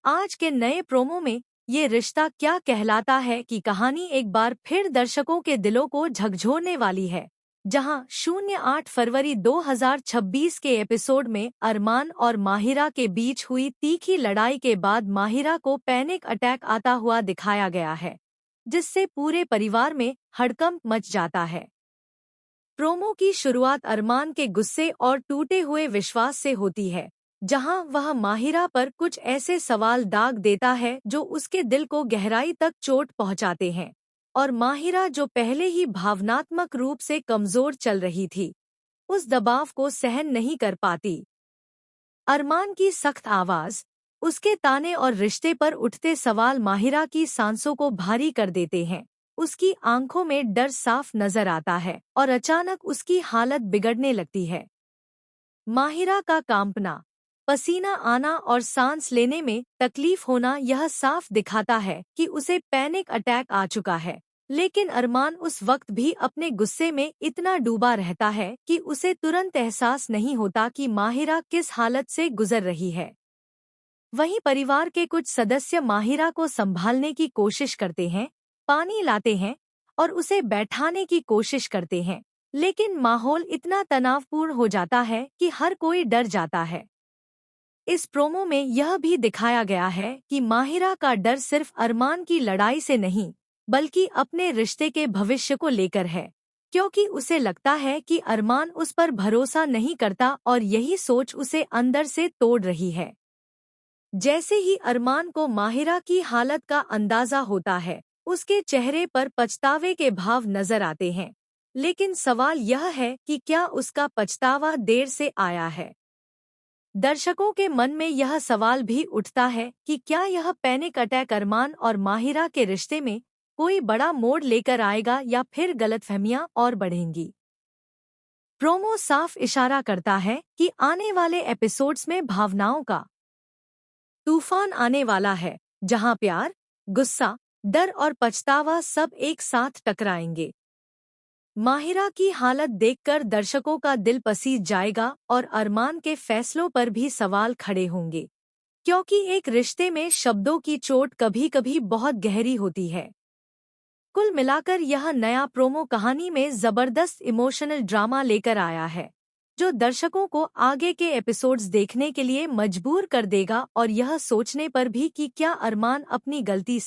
आज के नए प्रोमो में ये रिश्ता क्या कहलाता है कि कहानी एक बार फिर दर्शकों के दिलों को झकझोरने वाली है। जहां 08 फरवरी 2026 के एपिसोड में अरमान और माहिरा के बीच हुई तीखी लड़ाई के बाद माहिरा को पैनिक अटैक आता हुआ दिखाया गया है, जिससे पूरे परिवार में हड़कंप मच जाता है। प्रोमो की शुरुआत अरमान के गुस्से और टूटे हुए विश्वास से होती है, जहां वह माहिरा पर कुछ ऐसे सवाल दाग देता है जो उसके दिल को गहराई तक चोट पहुंचाते हैं। और माहिरा, जो पहले ही भावनात्मक रूप से कमजोर चल रही थी, उस दबाव को सहन नहीं कर पाती। अरमान की सख्त आवाज, उसके ताने और रिश्ते पर उठते सवाल माहिरा की सांसों को भारी कर देते हैं। उसकी आंखों में डर साफ नजर आता है और अचानक उसकी हालत बिगड़ने लगती है। माहिरा का कांपना, पसीना आना और सांस लेने में तकलीफ होना यह साफ दिखाता है कि उसे पैनिक अटैक आ चुका है। लेकिन अरमान उस वक्त भी अपने गुस्से में इतना डूबा रहता है कि उसे तुरंत एहसास नहीं होता कि माहिरा किस हालत से गुजर रही है। वहीं परिवार के कुछ सदस्य माहिरा को संभालने की कोशिश करते हैं, पानी लाते हैं और उसे बैठाने की कोशिश करते हैं, लेकिन माहौल इतना तनावपूर्ण हो जाता है कि हर कोई डर जाता है। इस प्रोमो में यह भी दिखाया गया है कि माहिरा का डर सिर्फ अरमान की लड़ाई से नहीं, बल्कि अपने रिश्ते के भविष्य को लेकर है, क्योंकि उसे लगता है कि अरमान उस पर भरोसा नहीं करता और यही सोच उसे अंदर से तोड़ रही है। जैसे ही अरमान को माहिरा की हालत का अंदाजा होता है, उसके चेहरे पर पछतावे के भाव नजर आते हैं। लेकिन सवाल यह है कि क्या उसका पछतावा देर से आया है। दर्शकों के मन में यह सवाल भी उठता है कि क्या यह पैनिक अटैक अरमान और माहिरा के रिश्ते में कोई बड़ा मोड़ लेकर आएगा या फिर गलतफहमियां और बढ़ेंगी। प्रोमो साफ इशारा करता है कि आने वाले एपिसोड्स में भावनाओं का तूफान आने वाला है, जहां प्यार, गुस्सा, डर और पछतावा सब एक साथ टकराएंगे। माहिरा की हालत देखकर दर्शकों का दिल पसीज जाएगा और अरमान के फैसलों पर भी सवाल खड़े होंगे, क्योंकि एक रिश्ते में शब्दों की चोट कभी-कभी बहुत गहरी होती है। कुल मिलाकर यह नया प्रोमो कहानी में जबरदस्त इमोशनल ड्रामा लेकर आया है, जो दर्शकों को आगे के एपिसोड्स देखने के लिए मजबूर कर देगा और यह सोचने पर भी कि क्या अरमान अपनी गलती